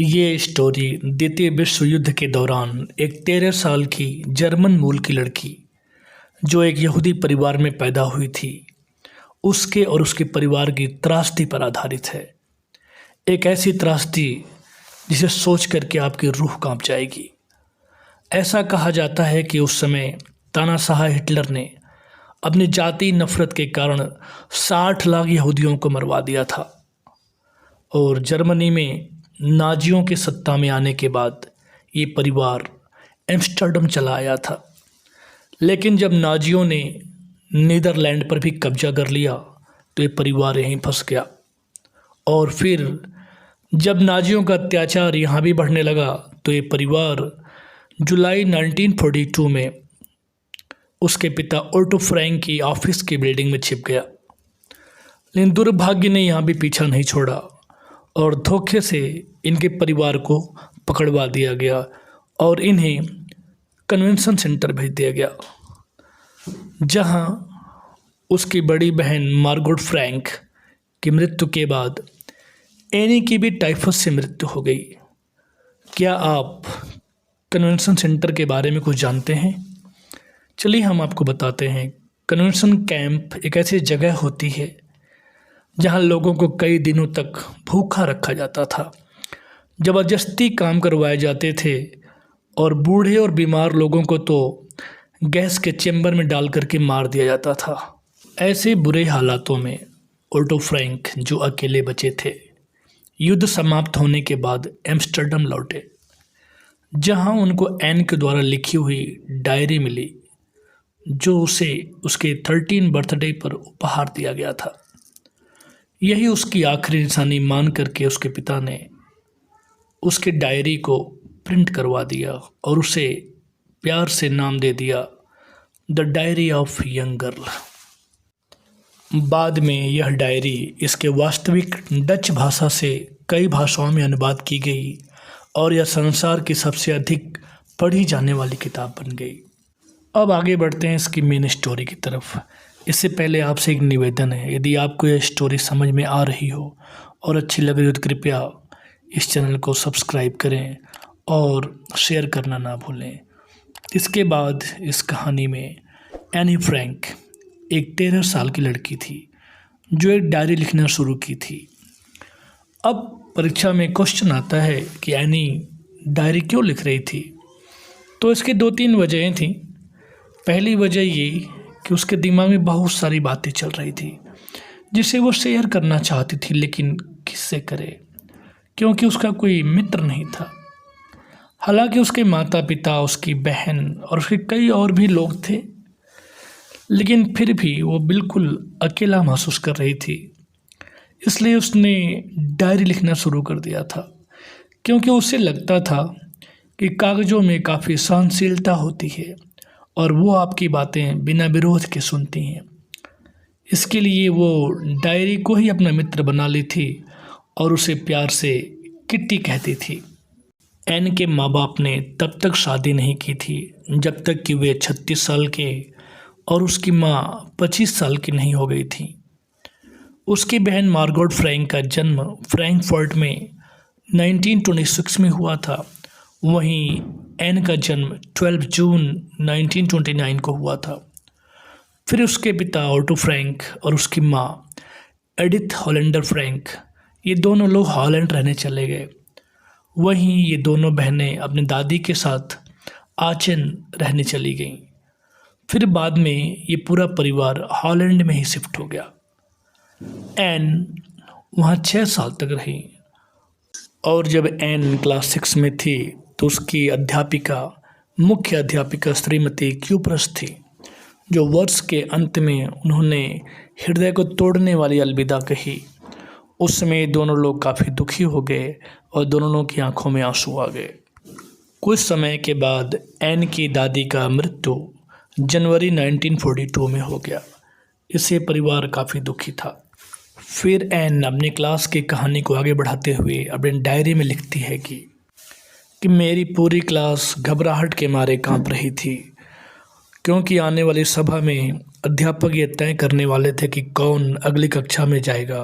ये स्टोरी द्वितीय विश्व युद्ध के दौरान एक 13 साल की जर्मन मूल की लड़की जो एक यहूदी परिवार में पैदा हुई थी, उसके और उसके परिवार की त्रासदी पर आधारित है। एक ऐसी त्रासदी जिसे सोच करके आपकी रूह कांप जाएगी। ऐसा कहा जाता है कि उस समय तानाशाह हिटलर ने अपनी जाति नफरत के कारण 60 लाख यहूदियों को मरवा दिया था और जर्मनी में नाजियों के सत्ता में आने के बाद ये परिवार एम्स्टर्डम चला आया था। लेकिन जब नाजियों ने नीदरलैंड पर भी कब्जा कर लिया तो ये परिवार यहीं फंस गया। और फिर जब नाजियों का अत्याचार यहाँ भी बढ़ने लगा तो ये परिवार जुलाई 1942 में उसके पिता ओटो फ्रैंक की ऑफिस की बिल्डिंग में छिप गया। लेकिन दुर्भाग्य ने यहाँ भी पीछा नहीं छोड़ा और धोखे से इनके परिवार को पकड़वा दिया गया और इन्हें कन्वेंशन सेंटर भेज दिया गया, जहां उसकी बड़ी बहन मार्गोट फ्रैंक की मृत्यु के बाद एनी की भी टाइफस से मृत्यु हो गई। क्या आप कन्वेंशन सेंटर के बारे में कुछ जानते हैं? चलिए हम आपको बताते हैं। कन्वेंशन कैंप एक ऐसी जगह होती है जहां लोगों को कई दिनों तक भूखा रखा जाता था, ज़बरदस्ती काम करवाए जाते थे और बूढ़े और बीमार लोगों को तो गैस के चेंबर में डाल करके मार दिया जाता था। ऐसे बुरे हालातों में ओटो फ्रैंक जो अकेले बचे थे, युद्ध समाप्त होने के बाद एम्स्टर्डम लौटे, जहां उनको एन के द्वारा लिखी हुई डायरी मिली जो उसे उसके 13 बर्थडे पर उपहार दिया गया था। यही उसकी आखिरी निशानी मान करके उसके पिता ने उसके डायरी को प्रिंट करवा दिया और उसे प्यार से नाम दे दिया the diary of young girl. बाद में यह डायरी इसके वास्तविक डच भाषा से कई भाषाओं में अनुवाद की गई और यह संसार की सबसे अधिक पढ़ी जाने वाली किताब बन गई। अब आगे बढ़ते हैं इसकी मेन स्टोरी की तरफ। इससे पहले आपसे एक निवेदन है, यदि आपको यह स्टोरी समझ में आ रही हो और अच्छी लग रही हो तो कृपया इस चैनल को सब्सक्राइब करें और शेयर करना ना भूलें। इसके बाद इस कहानी में एनी फ्रैंक एक 13 साल की लड़की थी जो एक डायरी लिखना शुरू की थी। अब परीक्षा में क्वेश्चन आता है कि एनी डायरी क्यों लिख रही थी, तो इसकी 2-3 वजहें थीं। पहली वजह ये कि उसके दिमाग में बहुत सारी बातें चल रही थी जिसे वो शेयर करना चाहती थी, लेकिन किससे करे, क्योंकि उसका कोई मित्र नहीं था। हालांकि उसके माता पिता, उसकी बहन और उसके कई और भी लोग थे, लेकिन फिर भी वो बिल्कुल अकेला महसूस कर रही थी। इसलिए उसने डायरी लिखना शुरू कर दिया था, क्योंकि उसे लगता था कि कागज़ों में काफ़ी सहनशीलता होती है और वो आपकी बातें बिना विरोध के सुनती हैं। इसके लिए वो डायरी को ही अपना मित्र बना ली थी और उसे प्यार से किट्टी कहती थी। एन के माँ बाप ने तब तक शादी नहीं की थी जब तक कि वे 36 साल के और उसकी माँ 25 साल की नहीं हो गई थी। उसकी बहन मार्गोट फ्रैंक का जन्म फ्रैंकफर्ट में 1926 में हुआ था। वहीं एन का जन्म 12 जून 1929 को हुआ था। फिर उसके पिता ओटो फ्रैंक और उसकी माँ एडिथ हॉलैंडर फ्रैंक, ये दोनों लोग हॉलैंड रहने चले गए। वहीं ये दोनों बहनें अपने दादी के साथ आचेन रहने चली गईं। फिर बाद में ये पूरा परिवार हॉलैंड में ही शिफ्ट हो गया। एन वहाँ 6 साल तक रही और जब एन क्लास 6 में थी तो उसकी अध्यापिका, मुख्य अध्यापिका श्रीमती क्यूप्रस थी, जो वर्ष के अंत में उन्होंने हृदय को तोड़ने वाली अलविदा कही। उस समय दोनों लोग काफ़ी दुखी हो गए और दोनों लोगों की आंखों में आंसू आ गए। कुछ समय के बाद एन की दादी का मृत्यु जनवरी 1942 में हो गया। इससे परिवार काफ़ी दुखी था। फिर एन अपनी क्लास की कहानी को आगे बढ़ाते हुए अपनी डायरी में लिखती है कि मेरी पूरी क्लास घबराहट के मारे कांप रही थी, क्योंकि आने वाली सभा में अध्यापक ये तय करने वाले थे कि कौन अगली कक्षा में जाएगा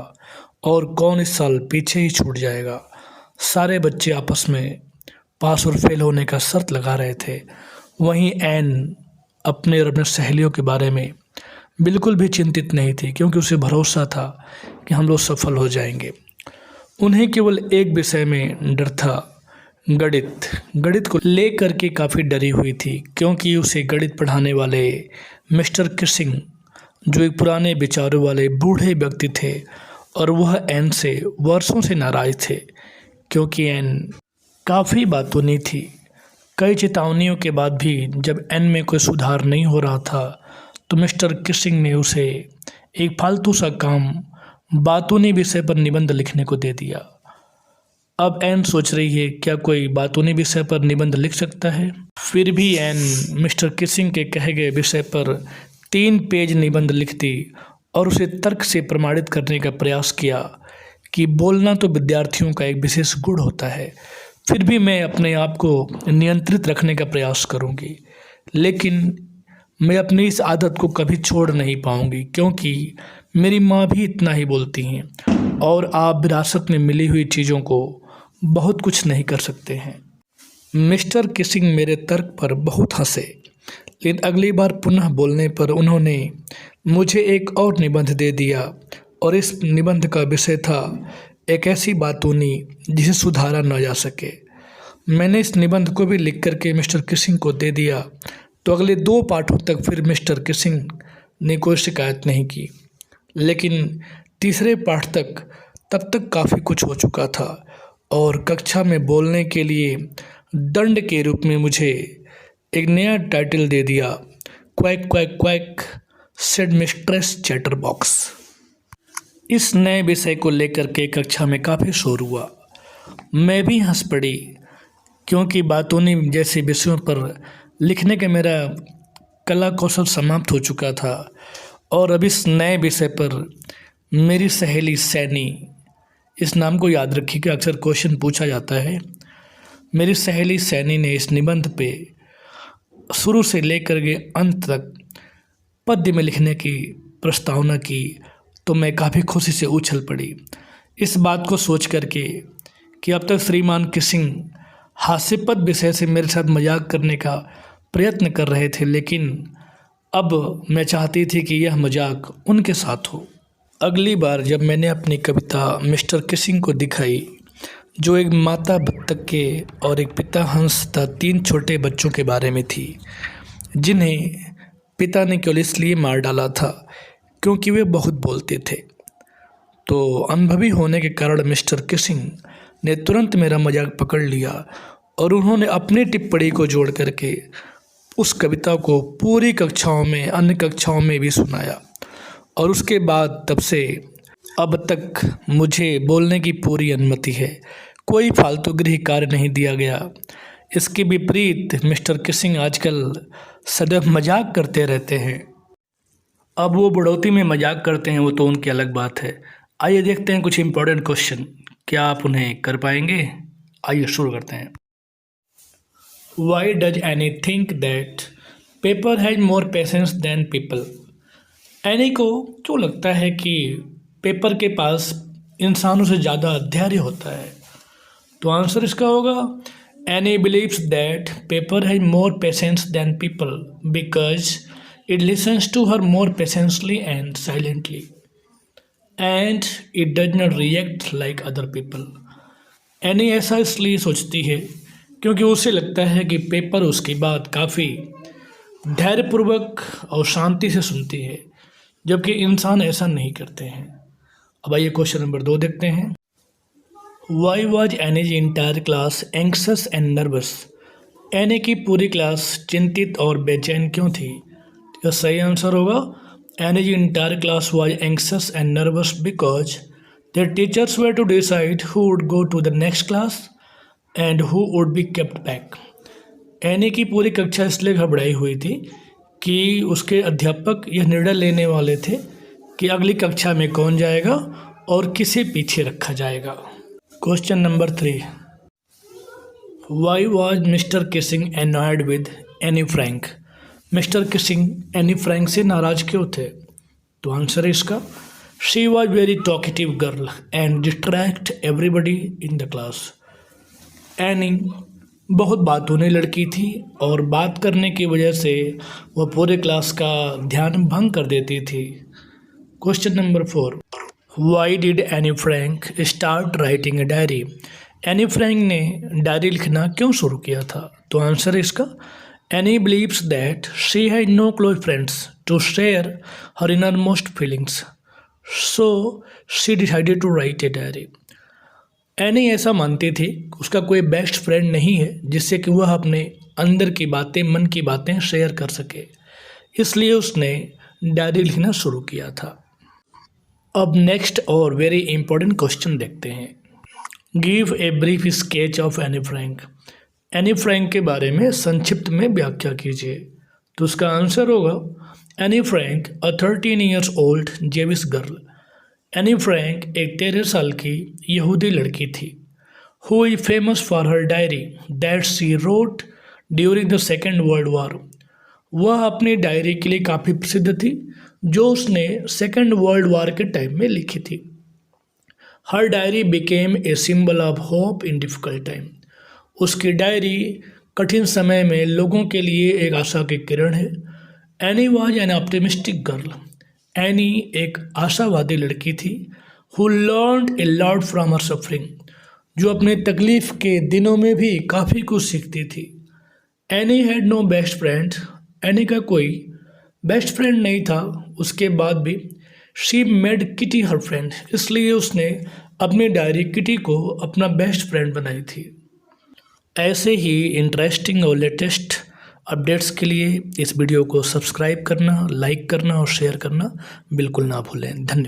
और कौन इस साल पीछे ही छूट जाएगा। सारे बच्चे आपस में पास और फेल होने का शर्त लगा रहे थे। वहीं एन अपने और अपने सहेलियों के बारे में बिल्कुल भी चिंतित नहीं थी, क्योंकि उसे भरोसा था कि हम लोग सफल हो जाएंगे। उन्हें केवल एक विषय में डर था, गणित। गणित को लेकर के काफ़ी डरी हुई थी, क्योंकि उसे गणित पढ़ाने वाले मिस्टर किसिंग, जो एक पुराने विचारों वाले बूढ़े व्यक्ति थे, और वह एन से वर्षों से नाराज थे, क्योंकि एन काफ़ी बातूनी थी। कई चेतावनियों के बाद भी जब एन में कोई सुधार नहीं हो रहा था, तो मिस्टर किसिंग ने उसे एक फालतू सा काम बातूनी विषय पर निबंध लिखने को दे दिया। अब एन सोच रही है, क्या कोई बातूनी विषय पर निबंध लिख सकता है? फिर भी एन मिस्टर किसिंग के कहे गए विषय पर 3 पेज निबंध लिख दी और उसे तर्क से प्रमाणित करने का प्रयास किया कि बोलना तो विद्यार्थियों का एक विशेष गुण होता है। फिर भी मैं अपने आप को नियंत्रित रखने का प्रयास करूंगी, लेकिन मैं अपनी इस आदत को कभी छोड़ नहीं पाऊंगी, क्योंकि मेरी माँ भी इतना ही बोलती हैं और आप विरासत में मिली हुई चीज़ों को बहुत कुछ नहीं कर सकते हैं। मिस्टर किसिंग मेरे तर्क पर बहुत हंसे, लेकिन अगली बार पुनः बोलने पर उन्होंने मुझे एक और निबंध दे दिया, और इस निबंध का विषय था एक ऐसी बातूनी जिसे सुधारा न जा सके। मैंने इस निबंध को भी लिख करके मिस्टर किसिंग को दे दिया, तो अगले 2 पाठों तक फिर मिस्टर किसिंग ने कोई शिकायत नहीं की। लेकिन तीसरे पाठ तक तब तक काफ़ी कुछ हो चुका था, और कक्षा में बोलने के लिए दंड के रूप में मुझे एक नया टाइटल दे दिया, quack quack quack said mistress chatterbox. इस नए विषय को लेकर के कक्षा में काफ़ी शोर हुआ। मैं भी हंस पड़ी, क्योंकि बातूनी जैसे विषयों पर लिखने का मेरा कला कौशल समाप्त हो चुका था, और अब इस नए विषय पर मेरी सहेली सैनी, इस नाम को याद रखिएगा, अक्सर क्वेश्चन पूछा जाता है। मेरी सहेली सैनी ने इस निबंध पे शुरू से लेकर के अंत तक पद्य में लिखने की प्रस्तावना की, तो मैं काफ़ी खुशी से उछल पड़ी इस बात को सोच करके कि अब तक श्रीमान किसिंग हास्यपद विषय से मेरे साथ मजाक करने का प्रयत्न कर रहे थे, लेकिन अब मैं चाहती थी कि यह मजाक उनके साथ हो। अगली बार जब मैंने अपनी कविता मिस्टर किसिंग को दिखाई, जो एक माता बत्तख के और एक पिता हंस तथा 3 छोटे बच्चों के बारे में थी, जिन्हें पिता ने केवल इसलिए मार डाला था क्योंकि वे बहुत बोलते थे, तो अनुभवी होने के कारण मिस्टर किसिंग ने तुरंत मेरा मजाक पकड़ लिया, और उन्होंने अपनी टिप्पणी को जोड़ करके उस कविता को पूरी कक्षाओं में, अन्य कक्षाओं में भी सुनाया। और उसके बाद तब से अब तक मुझे बोलने की पूरी अनुमति है, कोई फालतू गृह कार्य नहीं दिया गया। इसके विपरीत मिस्टर किसिंग आजकल सदैव मजाक करते रहते हैं। अब वो बढ़ोतरी में मजाक करते हैं, वो तो उनकी अलग बात है। आइए देखते हैं कुछ इंपॉर्टेंट क्वेश्चन, क्या आप उन्हें कर पाएंगे? आइए शुरू करते हैं। Why does Annie think that paper has more patience than people? Any को क्यों लगता है कि पेपर के पास इंसानों से ज़्यादा धैर्य होता है? तो आंसर इसका होगा, Anne believes that paper has more patience than people because it listens to her more patiently and silently and it does not react like other people. Anne ऐसा इसलिए सोचती है क्योंकि उसे लगता है कि पेपर उसकी बात काफ़ी धैर्यपूर्वक और शांति से सुनती है, जबकि इंसान ऐसा नहीं करते हैं। अब आइए क्वेश्चन नंबर 2 देखते हैं। Why was Annie's entire class एंक्सस and nervous? Any की पूरी क्लास चिंतित और बेचैन क्यों थी? तो सही आंसर होगा, Anne's entire class was anxious and nervous because their teachers were to decide who would go to the next class and who would be kept back. Anne की पूरी कक्षा इसलिए घबराई हुई थी कि उसके अध्यापक यह निर्णय लेने वाले थे कि अगली कक्षा में कौन जाएगा और किसे पीछे रखा जाएगा। Question number 3, why was mister Keesing annoyed with Anne Frank? Mister Keesing Anne Frank से नाराज क्यों थे? तो आंसर है इसका, she was very talkative girl and distract everybody in the class. Any बहुत बातूनी लड़की थी और बात करने की वजह से वह पूरे क्लास का ध्यान भंग कर देती थी। Question number 4, why did Anne Frank start writing a diary? Anne Frank ने डायरी लिखना क्यों शुरू किया था? तो आंसर है इसका, Anne believes that she had no close friends to share her innermost feelings, so she decided to write a diary. Anne ऐसा मानती थी कि उसका कोई बेस्ट फ्रेंड नहीं है जिससे कि वह अपने अंदर की बातें, मन की बातें शेयर कर सके, इसलिए उसने डायरी लिखना शुरू किया था। अब नेक्स्ट और वेरी इंपॉर्टेंट क्वेश्चन देखते हैं। Give a brief sketch of Anne Frank. Anne Frank के बारे में संक्षिप्त में व्याख्या कीजिए। तो उसका आंसर होगा, एनी फ्रैंक अ 13 years old Jewish girl. Anne Frank एक 13 साल की यहूदी लड़की थी। Who is famous for her diary that she wrote during the second world war. वह अपनी डायरी के लिए काफ़ी प्रसिद्ध थी जो उसने सेकेंड वर्ल्ड वॉर के टाइम में लिखी थी। Her diary became a symbol of hope in difficult time. उसकी डायरी कठिन समय में लोगों के लिए एक आशा की किरण है। Any was an optimistic girl. Any एक आशावादी लड़की थी। Who learned a lot from her suffering, जो अपने तकलीफ के दिनों में भी काफ़ी कुछ सीखती थी। Anne had no best friend. Anne का कोई बेस्ट फ्रेंड नहीं था। उसके बाद भी she made Kitty her friend, इसलिए उसने अपनी डायरी किटी को अपना बेस्ट फ्रेंड बनाई थी। ऐसे ही इंटरेस्टिंग और लेटेस्ट अपडेट्स के लिए इस वीडियो को सब्सक्राइब करना, लाइक करना और शेयर करना बिल्कुल ना भूलें। धन्यवाद।